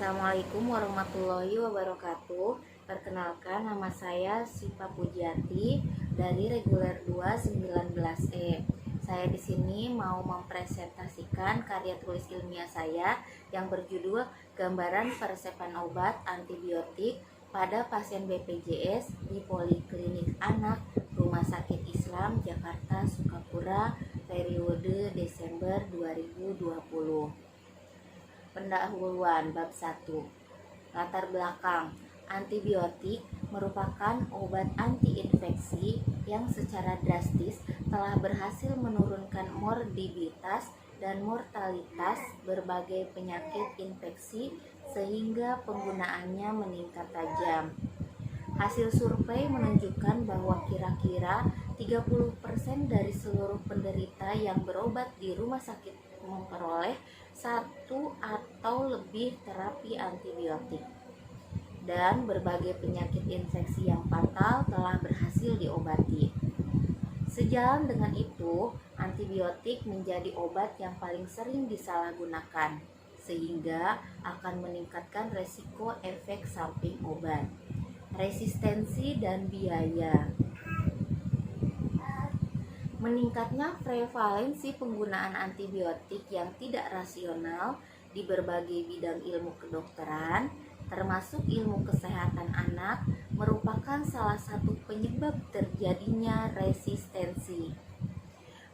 Assalamualaikum warahmatullahi wabarakatuh. Perkenalkan, nama saya Sipa Pujiati dari Reguler 2 19E. Saya di sini mau mempresentasikan karya tulis ilmiah saya yang berjudul Gambaran Peresepan Obat Antibiotik pada pasien BPJS di Poliklinik Anak Rumah Sakit Islam Jakarta Sukapura periode Desember 2020. Pendahuluan bab 1. Latar belakang. Antibiotik merupakan obat antiinfeksi yang secara drastis telah berhasil menurunkan morbiditas dan mortalitas berbagai penyakit infeksi sehingga penggunaannya meningkat tajam. Hasil survei menunjukkan bahwa kira-kira 30% dari seluruh penderita yang berobat di rumah sakit memperoleh satu atau lebih terapi antibiotik, dan berbagai penyakit infeksi yang fatal telah berhasil diobati. Sejalan dengan itu, antibiotik menjadi obat yang paling sering disalahgunakan, sehingga akan meningkatkan resiko efek samping obat, resistensi, dan biaya. Meningkatnya prevalensi penggunaan antibiotik yang tidak rasional di berbagai bidang ilmu kedokteran, termasuk ilmu kesehatan anak, merupakan salah satu penyebab terjadinya resistensi.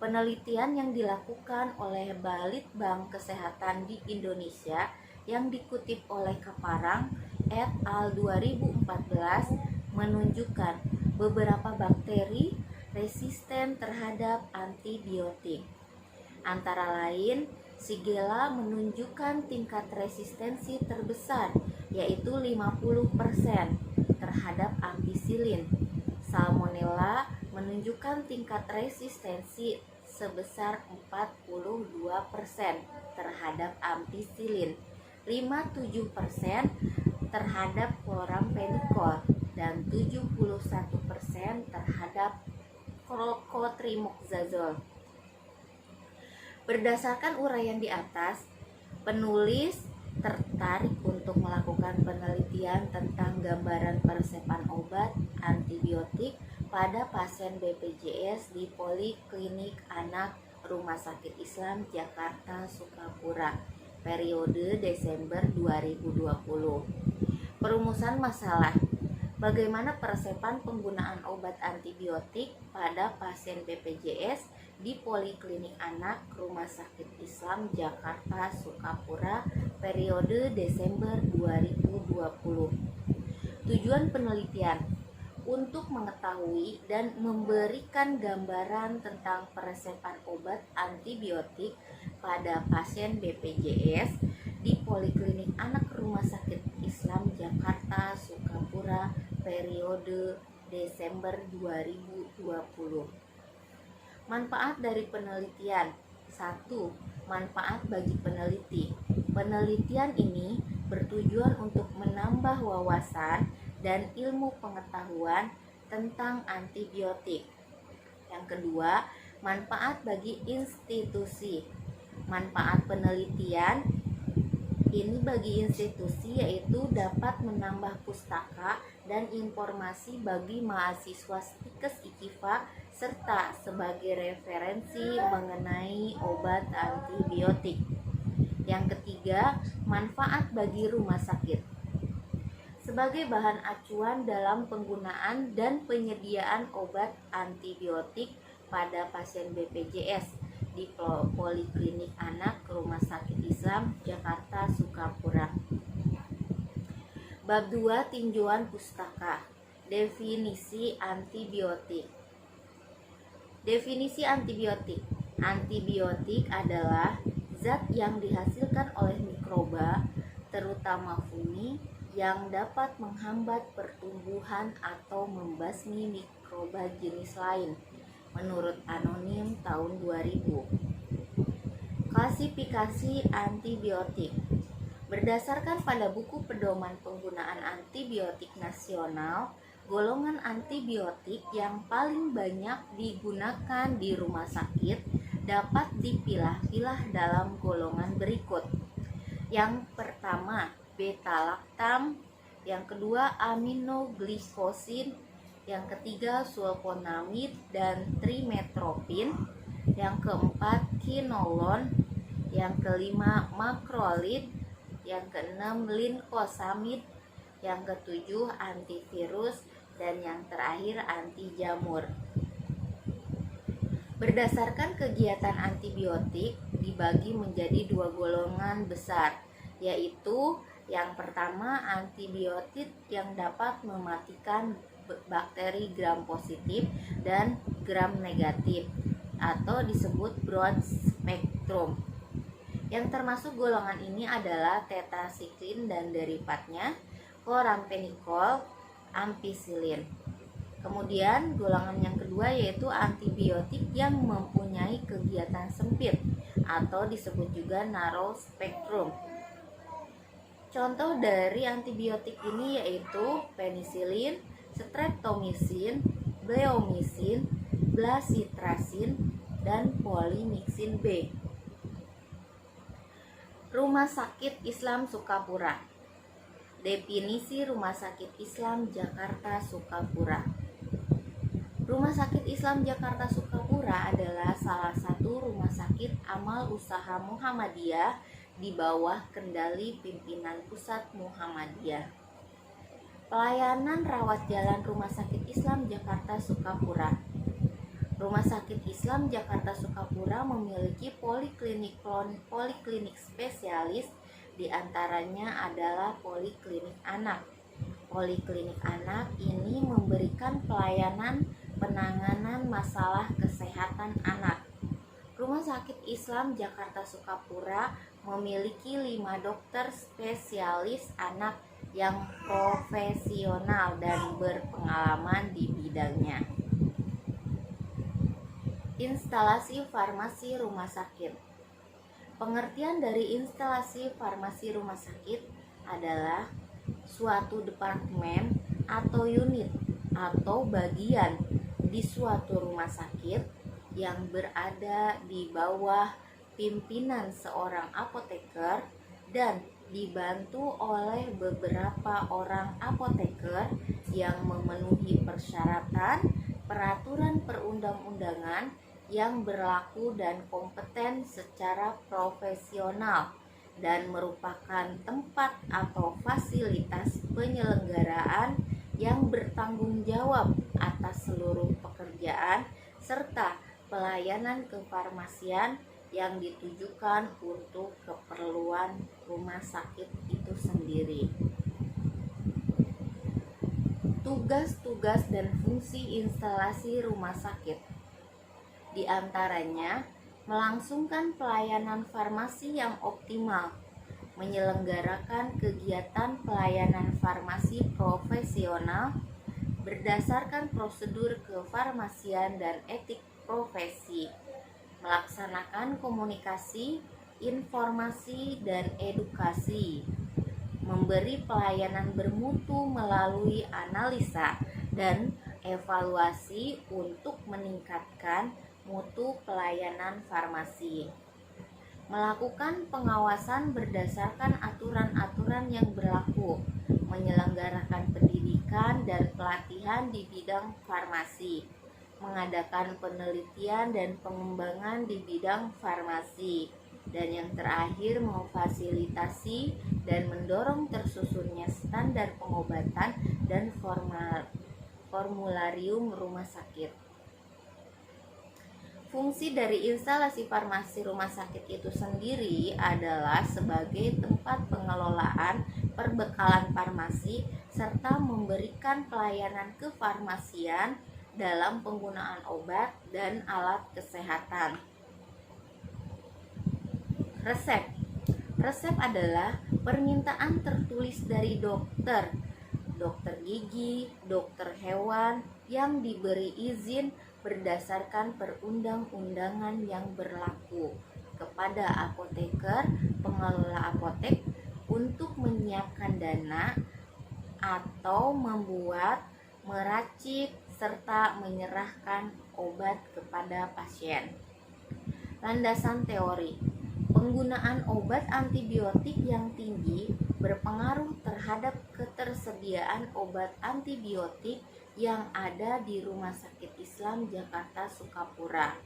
Penelitian yang dilakukan oleh Balitbank Kesehatan di Indonesia yang dikutip oleh Kaparang et al. 2014 menunjukkan beberapa bakteri resisten terhadap antibiotik. Antara lain, Shigella menunjukkan tingkat resistensi terbesar, yaitu 50% terhadap ampicillin. Salmonella menunjukkan tingkat resistensi sebesar 42% terhadap ampicillin, 57% terhadap chloramphenicol, dan 71% terhadap cotrimoxazole. Berdasarkan uraian di atas, penulis tertarik untuk melakukan penelitian tentang gambaran peresepan obat antibiotik pada pasien BPJS di Poliklinik Anak Rumah Sakit Islam Jakarta Sukapura periode Desember 2020. Perumusan masalah. Bagaimana peresepan penggunaan obat antibiotik pada pasien BPJS di Poliklinik Anak Rumah Sakit Islam Jakarta Sukapura periode Desember 2020. Tujuan penelitian untuk mengetahui dan memberikan gambaran tentang peresepan obat antibiotik pada pasien BPJS di Poliklinik Anak Rumah Sakit Islam Jakarta Sukapura periode Desember 2020. Manfaat dari penelitian. 1. Manfaat bagi peneliti. Penelitian ini bertujuan untuk menambah wawasan dan ilmu pengetahuan tentang antibiotik. Yang kedua, manfaat bagi institusi. Manfaat penelitian ini bagi institusi yaitu dapat menambah pustaka dan informasi bagi mahasiswa Stikes IKIVA serta sebagai referensi mengenai obat antibiotik. Yang ketiga, manfaat bagi rumah sakit. Sebagai bahan acuan dalam penggunaan dan penyediaan obat antibiotik pada pasien BPJS di Poliklinik Anak Rumah Sakit Islam Jakarta Sukapura. Bab 2. Tinjauan pustaka. Definisi antibiotik. Definisi antibiotik. Antibiotik adalah zat yang dihasilkan oleh mikroba, terutama fungi, yang dapat menghambat pertumbuhan atau membasmi mikroba jenis lain, menurut Anonim tahun 2000. Klasifikasi antibiotik. Berdasarkan pada buku pedoman penggunaan antibiotik nasional, golongan antibiotik yang paling banyak digunakan di rumah sakit dapat dipilah-pilah dalam golongan berikut. Yang pertama, beta-lactam, yang kedua aminoglikosin, yang ketiga sulfonamid dan trimetropin, yang keempat kinolon, yang kelima makrolid, yang keenam linkosamid, yang ketujuh antivirus, dan yang terakhir anti jamur. Berdasarkan kegiatan antibiotik dibagi menjadi dua golongan besar, yaitu yang pertama antibiotik yang dapat mematikan bakteri gram positif dan gram negatif atau disebut broad spectrum. Yang termasuk golongan ini adalah tetrasiklin dan derivatnya, chloramphenicol, ampicillin. Kemudian golongan yang kedua yaitu antibiotik yang mempunyai kegiatan sempit atau disebut juga narrow spectrum. Contoh dari antibiotik ini yaitu penicillin, streptomycin, bleomycin, blacitrasin, dan polymyxin B. Rumah Sakit Islam Sukapura. Definisi Rumah Sakit Islam Jakarta Sukapura. Rumah Sakit Islam Jakarta Sukapura adalah salah satu rumah sakit amal usaha Muhammadiyah di bawah kendali pimpinan Pusat Muhammadiyah. Pelayanan rawat jalan Rumah Sakit Islam Jakarta Sukapura. Rumah Sakit Islam Jakarta Sukapura memiliki poliklinik spesialis, diantaranya adalah poliklinik anak. Poliklinik anak ini memberikan pelayanan penanganan masalah kesehatan anak. Rumah Sakit Islam Jakarta Sukapura memiliki 5 dokter spesialis anak yang profesional dan berpengalaman di bidangnya. Instalasi farmasi rumah sakit. Pengertian dari instalasi farmasi rumah sakit adalah suatu departemen atau unit atau bagian di suatu rumah sakit yang berada di bawah pimpinan seorang apoteker dan dibantu oleh beberapa orang apoteker yang memenuhi persyaratan peraturan perundang-undangan yang berlaku dan kompeten secara profesional dan merupakan tempat atau fasilitas penyelenggaraan yang bertanggung jawab atas seluruh pekerjaan serta pelayanan kefarmasian yang ditujukan untuk keperluan rumah sakit itu sendiri. Tugas-tugas dan fungsi instalasi rumah sakit di antaranya melangsungkan pelayanan farmasi yang optimal, menyelenggarakan kegiatan pelayanan farmasi profesional berdasarkan prosedur kefarmasian dan etik profesi, melaksanakan komunikasi, informasi, dan edukasi, memberi pelayanan bermutu melalui analisa dan evaluasi untuk meningkatkan mutu pelayanan farmasi, melakukan pengawasan berdasarkan aturan-aturan yang berlaku, menyelenggarakan pendidikan dan pelatihan di bidang farmasi, mengadakan penelitian dan pengembangan di bidang farmasi, dan yang terakhir memfasilitasi dan mendorong tersusunnya standar pengobatan dan formularium rumah sakit. Fungsi dari instalasi farmasi rumah sakit itu sendiri adalah sebagai tempat pengelolaan perbekalan farmasi serta memberikan pelayanan kefarmasian dalam penggunaan obat dan alat kesehatan. Resep. Resep adalah permintaan tertulis dari dokter gigi, dokter hewan yang diberi izin berdasarkan perundang-undangan yang berlaku kepada apoteker, pengelola apotek untuk menyiapkan dana atau membuat, meracik, serta menyerahkan obat kepada pasien. Landasan teori. Penggunaan obat antibiotik yang tinggi berpengaruh terhadap ketersediaan obat antibiotik yang ada di Rumah Sakit Islam Jakarta Sukapura.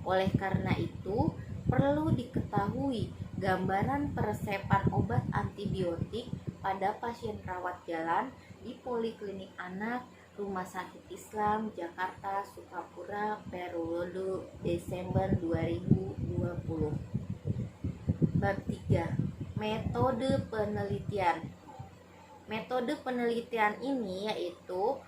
Oleh karena itu, perlu diketahui gambaran peresepan obat antibiotik pada pasien rawat jalan di Poliklinik Anak Rumah Sakit Islam Jakarta Sukapura periode Desember 2020. Bab 3. Metode penelitian. Metode penelitian ini yaitu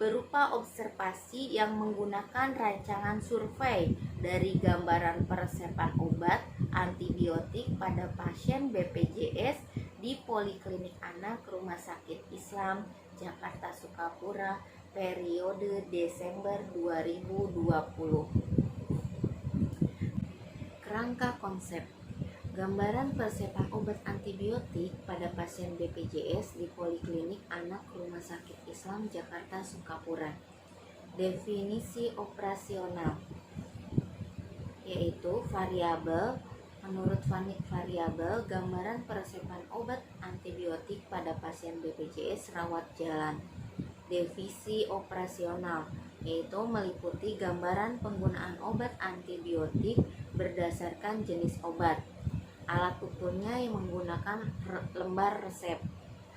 berupa observasi yang menggunakan rancangan survei dari gambaran peresepan obat antibiotik pada pasien BPJS di Poliklinik Anak Rumah Sakit Islam Jakarta Sukapura periode Desember 2020. Kerangka konsep. Gambaran peresepan obat antibiotik pada pasien BPJS di Poliklinik Anak Rumah Sakit Islam Jakarta Sukapura. Definisi operasional yaitu variabel. Menurut variabel, gambaran peresepan obat antibiotik pada pasien BPJS rawat jalan. Divisi operasional yaitu meliputi gambaran penggunaan obat antibiotik berdasarkan jenis obat. Alat ukurnya yang menggunakan lembar resep.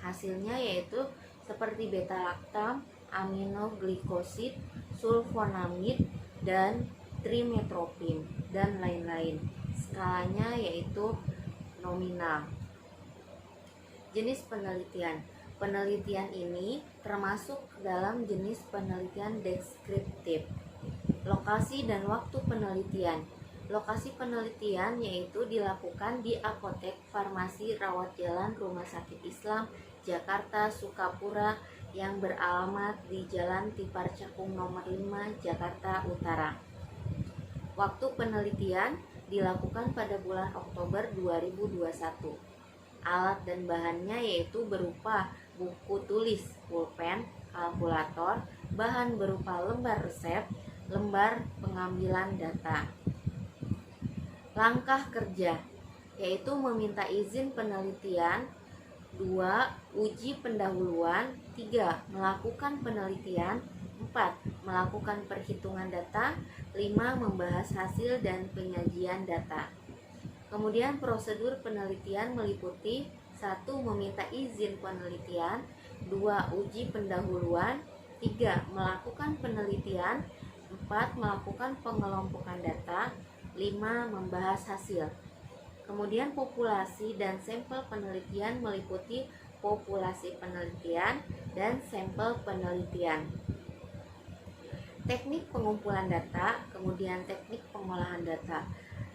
Hasilnya yaitu seperti beta-laktam, aminoglikosid, sulfonamid, dan trimetropin, dan lain-lain. Skalanya yaitu nominal. Jenis penelitian. Penelitian ini termasuk dalam jenis penelitian deskriptif. Lokasi dan waktu penelitian. Lokasi penelitian yaitu dilakukan di apotek farmasi rawat jalan Rumah Sakit Islam Jakarta Sukapura yang beralamat di Jalan Tipar Cakung nomor 5 Jakarta Utara. Waktu penelitian dilakukan pada bulan Oktober 2021. Alat dan bahannya yaitu berupa buku tulis, pulpen, kalkulator, bahan berupa lembar resep, lembar pengambilan data. Langkah kerja yaitu meminta izin penelitian, 2. Uji pendahuluan, 3. Melakukan penelitian, 4. Melakukan perhitungan data, 5. Membahas hasil dan penyajian data. Kemudian prosedur penelitian meliputi 1. Meminta izin penelitian, 2. Uji pendahuluan, 3. Melakukan penelitian, 4. Melakukan pengelompokan data, 5. Membahas hasil. Kemudian populasi dan sampel penelitian meliputi populasi penelitian dan sampel penelitian. Teknik pengumpulan data, kemudian teknik pengolahan data.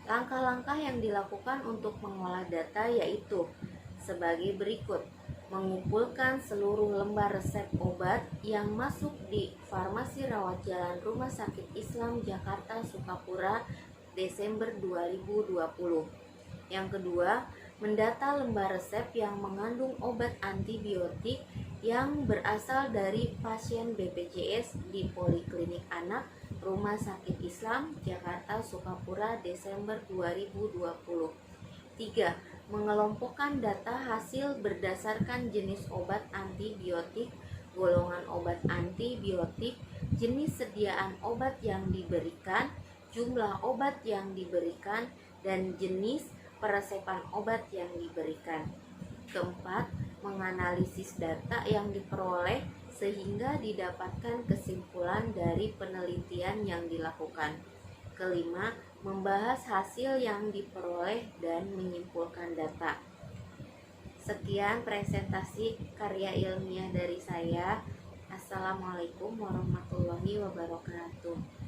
Langkah-langkah yang dilakukan untuk mengolah data yaitu sebagai berikut: mengumpulkan seluruh lembar resep obat yang masuk di farmasi rawat jalan Rumah Sakit Islam Jakarta Sukapura Desember 2020. Yang kedua, mendata lembar resep yang mengandung obat antibiotik yang berasal dari pasien BPJS di Poliklinik Anak Rumah Sakit Islam Jakarta Sukapura Desember 2020. 3. Mengelompokkan data hasil berdasarkan jenis obat antibiotik, golongan obat antibiotik, jenis sediaan obat yang diberikan, jumlah obat yang diberikan, dan jenis peresepan obat yang diberikan. Keempat, menganalisis data yang diperoleh sehingga didapatkan kesimpulan dari penelitian yang dilakukan. Kelima, membahas hasil yang diperoleh dan menyimpulkan data. Sekian presentasi karya ilmiah dari saya. Assalamualaikum warahmatullahi wabarakatuh.